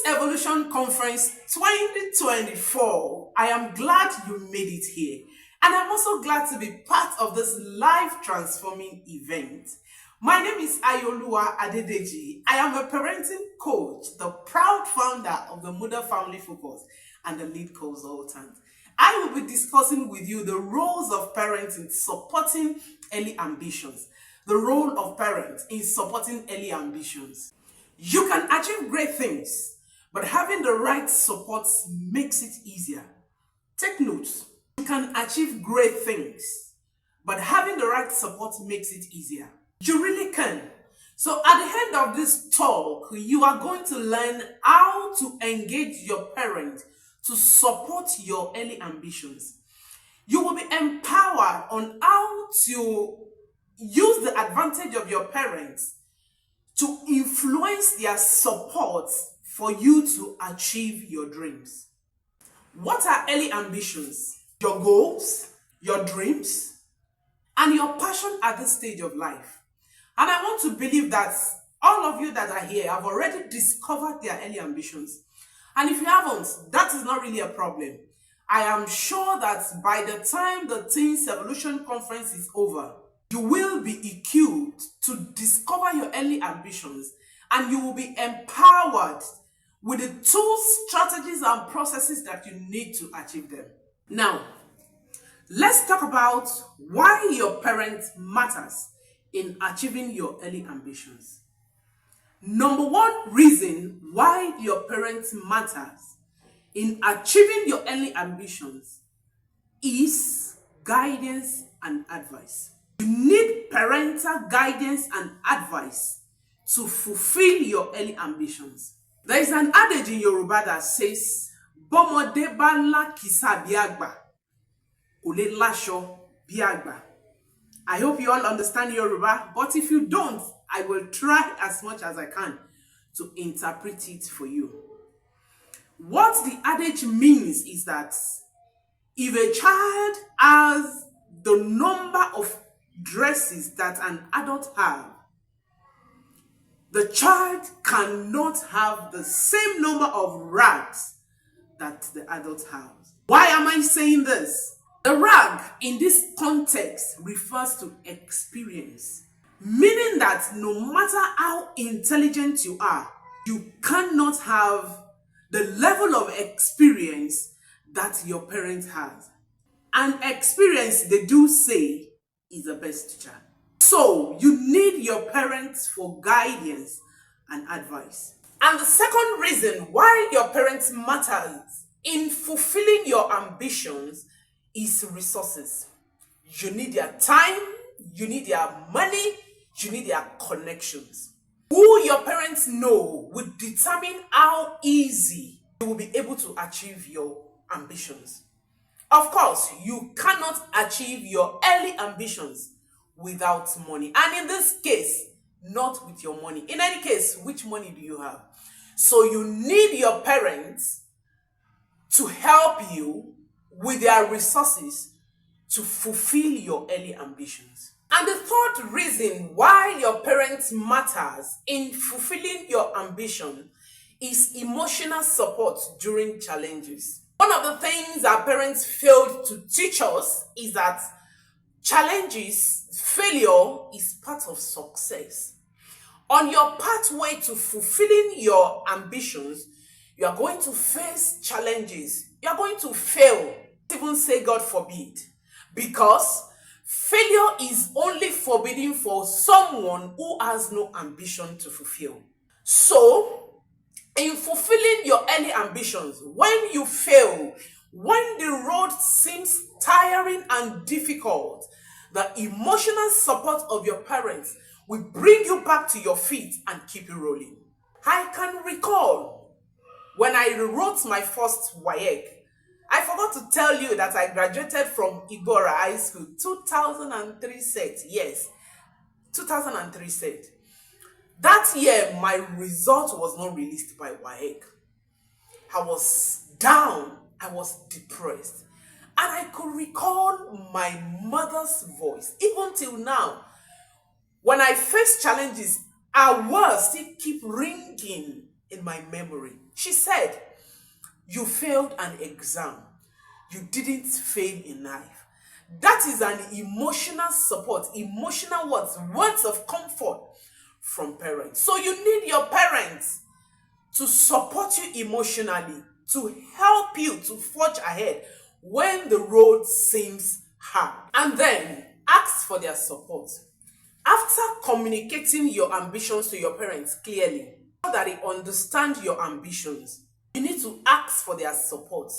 Teens Evolution Conference 2024. I am glad you made it here. And I'm also glad to be part of this life transforming event. My name is Ayoluwa Adedeji. I am a parenting coach, the proud founder of the Mother Family Focus and the lead consultant. I will be discussing with you the roles of parents in supporting early ambitions. The role of parents in supporting early ambitions. You can achieve great things, but having the right support makes it easier. Take notes. You can achieve great things, but having the right support makes it easier. You really can. So at the end of this talk, you are going to learn how to engage your parent to support your early ambitions. You will be empowered on how to use the advantage of your parents to influence their support for you to achieve your dreams. What are early ambitions? Your goals, your dreams, and your passion at this stage of life. And I want to believe that all of you that are here have already discovered their early ambitions. And if you haven't, that is not really a problem. I am sure that by the time the Teens Evolution Conference is over, you will be equipped to discover your early ambitions, and you will be empowered with the tools, strategies, and processes that you need to achieve them. Now, let's talk about why your parent matters in achieving your early ambitions. Number one reason why your parent matters in achieving your early ambitions is guidance and advice. You need parental guidance and advice to fulfill your early ambitions. There is an adage in Yoruba that says, "Bọ́mọdé bá lákìsà bí àgbà, kò lè láṣọ bí àgbà." I hope you all understand Yoruba, but if you don't, I will try as much as I can to interpret it for you. What the adage means is that if a child has the number of dresses that an adult has, the child cannot have the same number of rags that the adult has. Why am I saying this? The rag in this context refers to experience, meaning that no matter how intelligent you are, you cannot have the level of experience that your parent has. And experience, they do say, is the best teacher. So you need your parents for guidance and advice. And the second reason why your parents matters in fulfilling your ambitions is resources. You need their time, you need their money, you need their connections. Who your parents know will determine how easy you will be able to achieve your ambitions. Of course, you cannot achieve your early ambitions without money. And in this case, not with your money. In any case, which money do you have? So you need your parents to help you with their resources to fulfill your early ambitions. And the third reason why your parents matters in fulfilling your ambition is emotional support during challenges. One of the things our parents failed to teach us is that failure is part of success. On your pathway to fulfilling your ambitions, you are going to face challenges. You are going to fail. Even say God forbid, because failure is only forbidden for someone who has no ambition to fulfill. So, in fulfilling your early ambitions, when you fail, when the road seems tiring and difficult, the emotional support of your parents will bring you back to your feet and keep you rolling. I can recall when I wrote my first WAEC, I forgot to tell you that I graduated from Igora High School 2003 set. Yes, 2003 set. That year, my result was not released by WAEC. I was down. I was depressed. And I could recall my mother's voice. Even till now, when I face challenges, her words still keep ringing in my memory. She said, "You failed an exam. You didn't fail in life." That is an emotional support, emotional words of comfort from parents. So you need your parents to support you emotionally, to help you to forge ahead when the road seems hard. And then ask for their support. After communicating your ambitions to your parents clearly, so that they understand your ambitions, you need to ask for their support.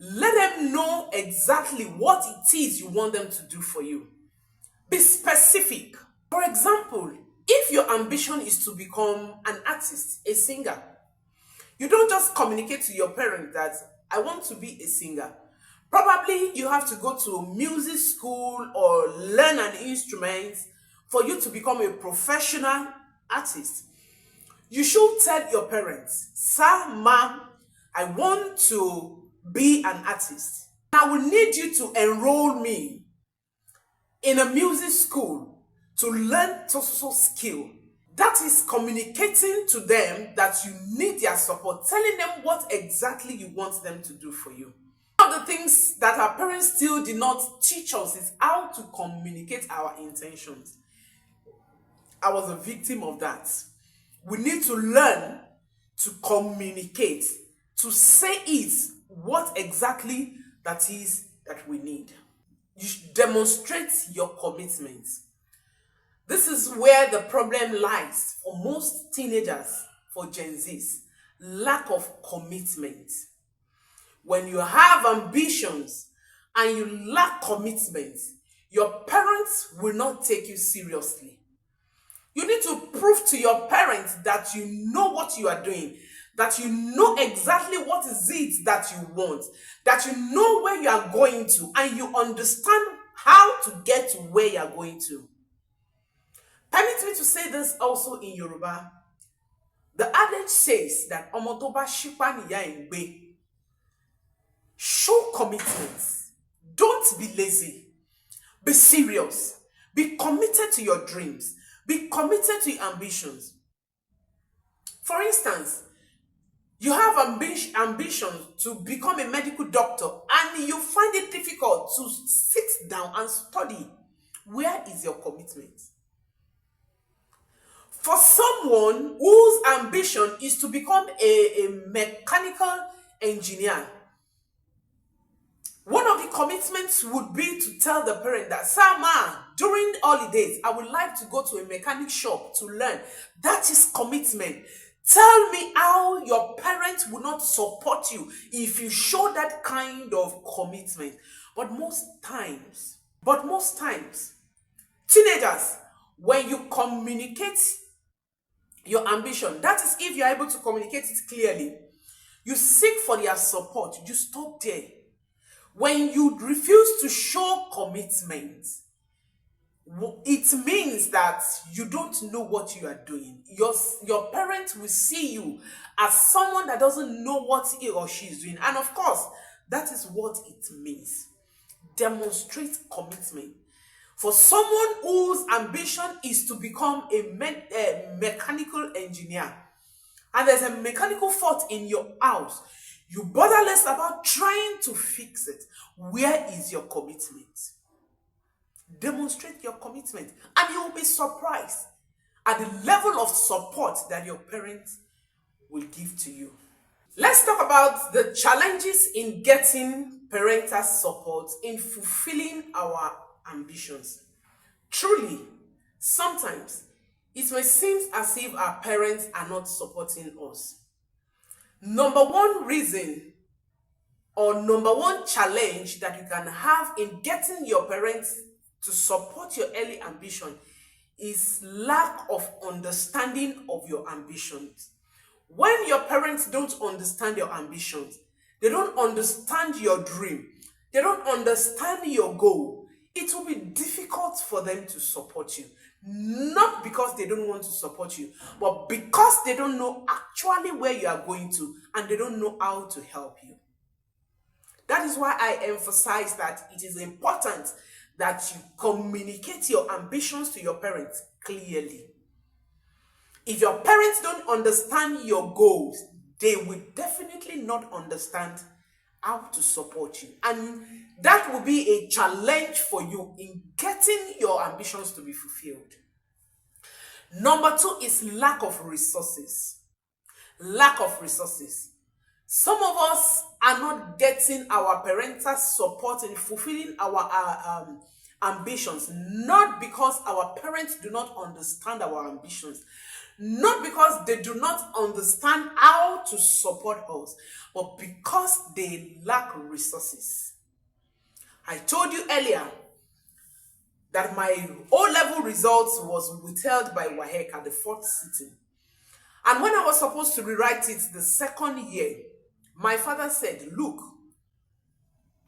Let them know exactly what it is you want them to do for you. Be specific. For example, if your ambition is to become an artist, a singer, you don't just communicate to your parent that I want to be a singer. Probably you have to go to music school or learn an instrument for you to become a professional artist. You should tell your parents, "Sir, ma'am, I want to be an artist. I will need you to enroll me in a music school to learn so skill." That is communicating to them that you need their support, telling them what exactly you want them to do for you. One of the things that our parents still did not teach us is how to communicate our intentions. I was a victim of that. We need to learn to communicate, to say it, what exactly that is that we need. You should demonstrate your commitment. This is where the problem lies for most teenagers, for Gen Zs. Lack of commitment. When you have ambitions and you lack commitment, your parents will not take you seriously. You need to prove to your parents that you know what you are doing, that you know exactly what is it that you want, that you know where you are going to, and you understand how to get to where you are going to. Permit me to say this also in Yoruba. The adage says that "Ọmọ tó bá ṣípá nìyá ẹ̀ ń gbé." Show commitment. Don't be lazy. Be serious. Be committed to your dreams. Be committed to your ambitions. For instance, you have ambition to become a medical doctor and you find it difficult to sit down and study. Where is your commitment? For someone whose ambition is to become a mechanical engineer, one of the commitments would be to tell the parent that, "Sir, ma, during holidays, I would like to go to a mechanic shop to learn." That is commitment. Tell me how your parents will not support you if you show that kind of commitment. But most times, teenagers, when you communicate your ambition, that is if you're able to communicate it clearly, you seek for their support, you stop there. When you refuse to show commitment, it means that you don't know what you are doing. Your parents will see you as someone that doesn't know what he or she is doing. And of course, that is what it means. Demonstrate commitment. For someone whose ambition is to become a mechanical engineer, and there's a mechanical fault in your house, you bother less about trying to fix it. Where is your commitment? Demonstrate your commitment, and you will be surprised at the level of support that your parents will give to you. Let's talk about the challenges in getting parental support in fulfilling our ambitions. Truly, sometimes it may seem as if our parents are not supporting us. Number one reason or number one challenge that you can have in getting your parents to support your early ambition is lack of understanding of your ambitions. When your parents don't understand your ambitions, they don't understand your dream, they don't understand your goal, it will be difficult for them to support you. Not because they don't want to support you, but because they don't know actually where you are going to, and they don't know how to help you. That is why I emphasize that it is important that you communicate your ambitions to your parents clearly. If your parents don't understand your goals, they will definitely not understand how to support you. And that will be a challenge for you in getting your ambitions to be fulfilled. Number two is lack of resources. Lack of resources. Some of us are not getting our parental support in fulfilling our ambitions, not because our parents do not understand our ambitions, not because they do not understand how to support us, but because they lack resources. I told you earlier that my O-level results was withheld by WAEC at the fourth sitting. And when I was supposed to rewrite it the second year, my father said, look,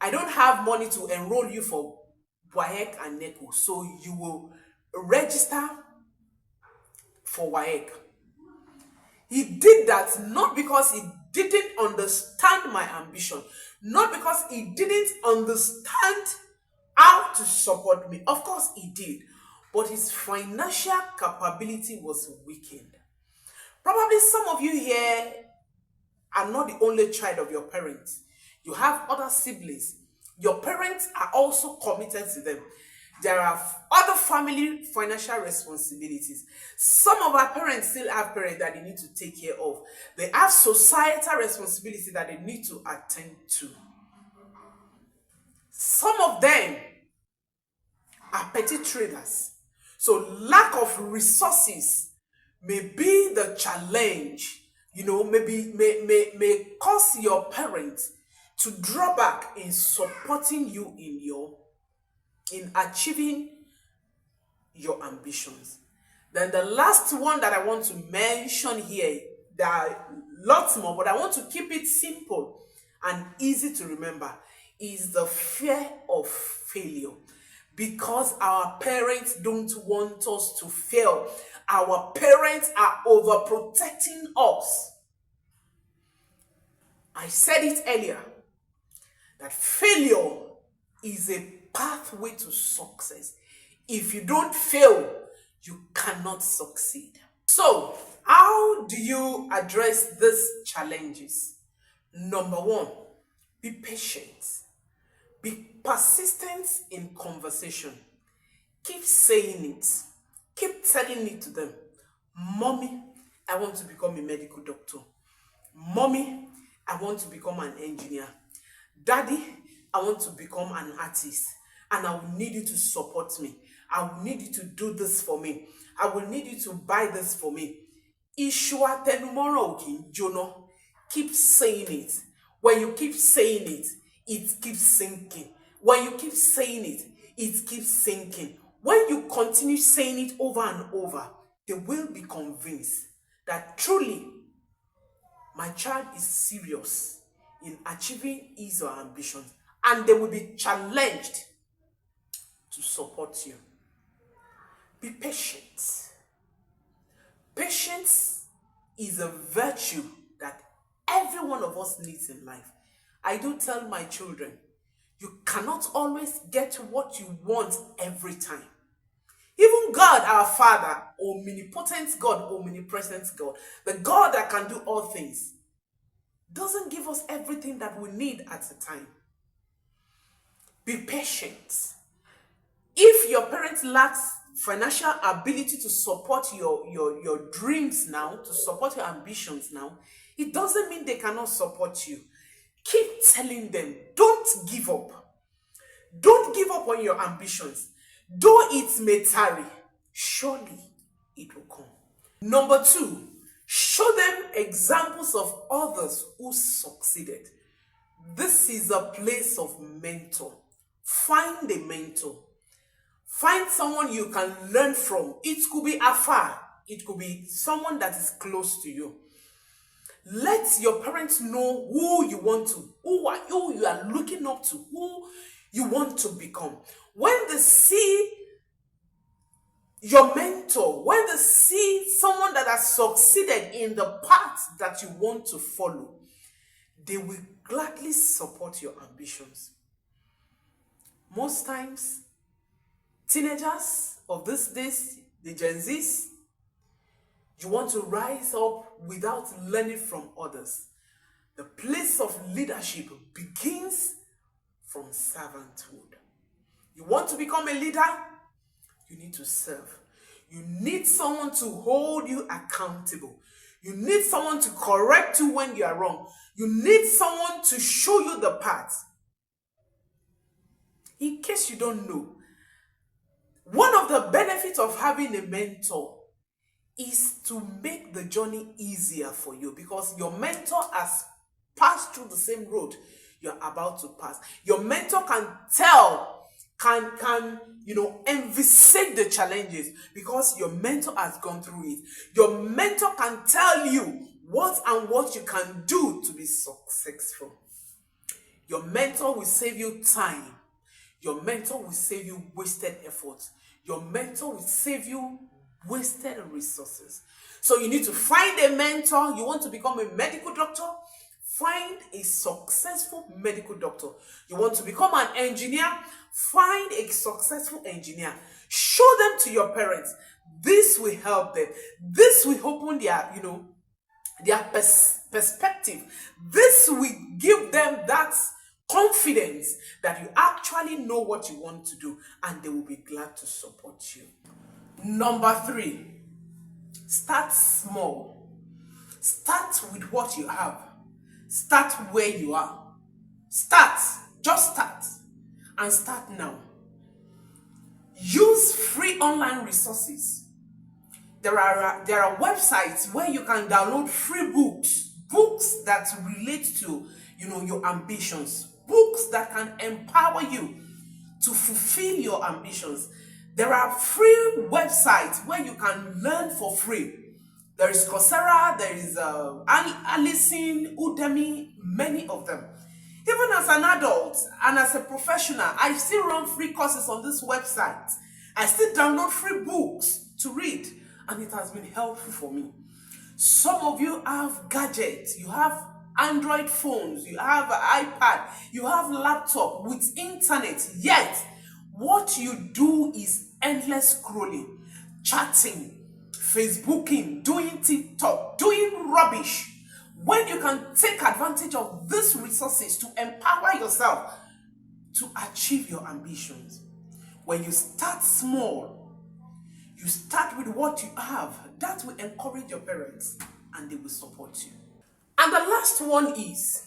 I don't have money to enroll you for WAEC and NECO, so you will register for WAEC. He did that not because he didn't understand my ambition, not because he didn't understand how to support me. Of course he did, but his financial capability was weakened. Probably some of you here are not the only child of your parents. You have other siblings. Your parents are also committed to them. There are other family financial responsibilities. Some of our parents still have parents that they need to take care of. They have societal responsibility that they need to attend to. Some of them are petty traders. So lack of resources may be the challenge, may cause your parents to draw back in supporting you in achieving your ambitions. Then the last one that I want to mention here, there are lots more, but I want to keep it simple and easy to remember, is the fear of failure. Because our parents don't want us to fail. Our parents are overprotecting us. I said it earlier, that failure is a pathway to success. If you don't fail, you cannot succeed. So, how do you address these challenges? Number one, be patient. Be persistent in conversation. Keep saying it. Keep telling it to them. Mommy, I want to become a medical doctor. Mommy, I want to become an engineer. Daddy, I want to become an artist. And I will need you to support me. I will need you to do this for me. I will need you to buy this for me. Ishua tenumoro kinjono. Keep saying it. When you keep saying it, it keeps sinking. When you keep saying it, it keeps sinking. When you continue saying it over and over, they will be convinced that truly my child is serious in achieving his or her ambitions, and they will be challenged to support you. Be patient. Patience is a virtue that every one of us needs in life. I do tell my children, you cannot always get what you want every time. Even God, our Father, omnipotent God, omnipresent God, the God that can do all things, doesn't give us everything that we need at a time. Be patient. If your parents lacks financial ability to support your dreams now, to support your ambitions now, it doesn't mean they cannot support you. Keep telling them, don't give up. Don't give up on your ambitions. Though it may tarry, surely it will come. Number two, show them examples of others who succeeded. This is a place of mentor. Find a mentor. Find someone you can learn from. It could be afar. It could be someone that is close to you. Let your parents know who you want to, who you are looking up to, who you want to become. When they see your mentor, when they see someone that has succeeded in the path that you want to follow, they will gladly support your ambitions. Most times, teenagers of these days, the Gen Zs, You want to rise up without learning from others. The place of leadership begins from servanthood. You want to become a leader? You need to serve. You need someone to hold you accountable. You need someone to correct you when you are wrong. You need someone to show you the path. In case you don't know, one of the benefits of having a mentor is to make the journey easier for you, because your mentor has passed through the same road you're about to pass. Your mentor can tell, envisage the challenges, because your mentor has gone through it. Your mentor can tell you what you can do to be successful. Your mentor will save you time. Your mentor will save you wasted effort. Your mentor will save you wasted resources. So you need to find a mentor. You want to become a medical doctor? Find a successful medical doctor. You want to become an engineer? Find a successful engineer. Show them to your parents. This will help them. This will open their perspective. This will give them that confidence that you actually know what you want to do, and they will be glad to support you. Number 3, start small. Start with what you have. Start where you are. Just start, and start now. Use free online resources. There are websites where you can download free books that relate to your ambitions, books that can empower you to fulfill your ambitions. There are free websites where you can learn for free. There is Coursera, there is Alison, Udemy, many of them. Even as an adult and as a professional, I still run free courses on this website. I still download free books to read, and it has been helpful for me. Some of you have gadgets, you have Android phones, you have an iPad, you have laptop with internet, yet what you do is endless scrolling, chatting, Facebooking, doing TikTok, doing rubbish, when you can take advantage of these resources to empower yourself to achieve your ambitions. When you start small, you start with what you have, that will encourage your parents and they will support you. And the last one is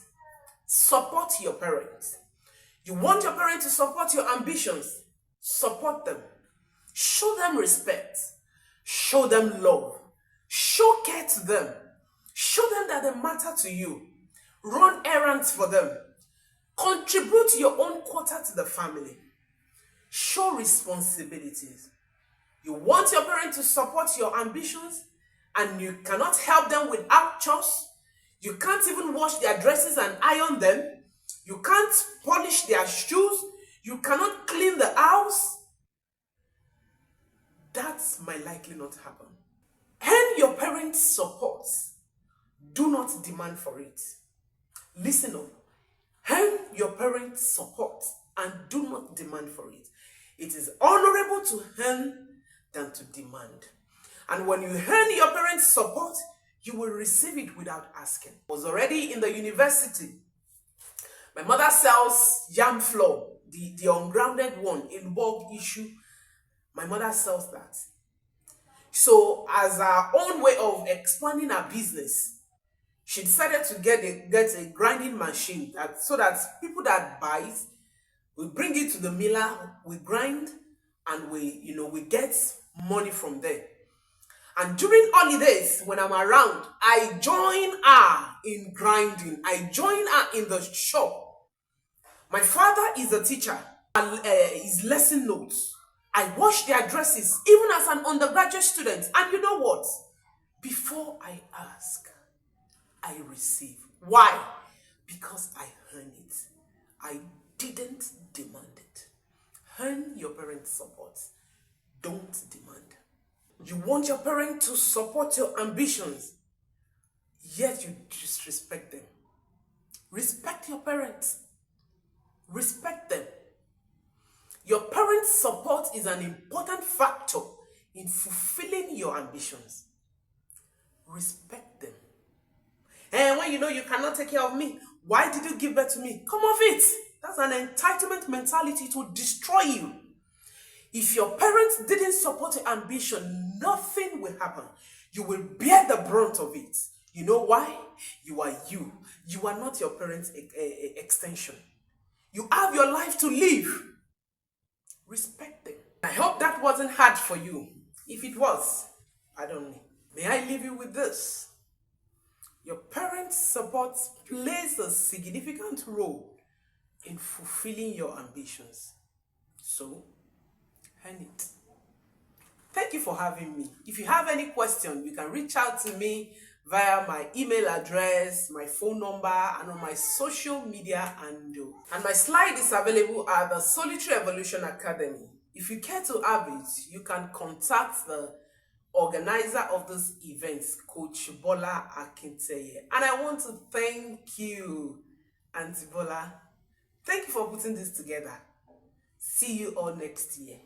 support your parents. You want your parents to support your ambitions? Support them. Show them respect. Show them love. Show care to them. Show them that they matter to you. Run errands for them. Contribute your own quota to the family. Show responsibilities. You want your parents to support your ambitions, and you cannot help them without chores. You can't even wash their dresses and iron them. You can't polish their shoes. You cannot clean the house. That might likely not happen. Earn your parents' support. Do not demand for it. Listen up. Earn your parents' support and do not demand for it. It is honorable to earn than to demand. And when you earn your parents' support, you will receive it without asking. I was already in the university. My mother sells yam flour, the ungrounded one, in bulk issue. My mother sells that. So as our own way of expanding our business, she decided to get a grinding machine so that people that buys, we bring it to the miller, we grind, and we get money from there. And during holidays, when I'm around, I join her in grinding. I join her in the shop. My father is a teacher. His lesson notes. I wash their dresses, even as an undergraduate student. And you know what? Before I ask, I receive. Why? Because I earn it. I didn't demand it. Earn your parents' support. Don't demand. You want your parents to support your ambitions, yet you disrespect them. Respect your parents. Respect them. Your parents' support is an important factor in fulfilling your ambitions. Respect them. And when you know you cannot take care of me, why did you give birth to me? Come off it. That's an entitlement mentality to destroy you. If your parents didn't support your ambition, nothing will happen. You will bear the brunt of it. You know why? You are you. You are not your parents' extension. You have your life to live. Respect them. I hope that wasn't hard for you. If it was, I don't know. May I leave you with this? Your parents' support plays a significant role in fulfilling your ambitions. So, earn it. Thank you for having me. If you have any question, you can reach out to me via my email address, my phone number, and on my social media handle. And my slide is available at the Solitary Evolution Academy. If you care to have it, you can contact the organizer of this event, Coach Bola Akinteye. And I want to thank you, Auntie Bola. Thank you for putting this together. See you all next year.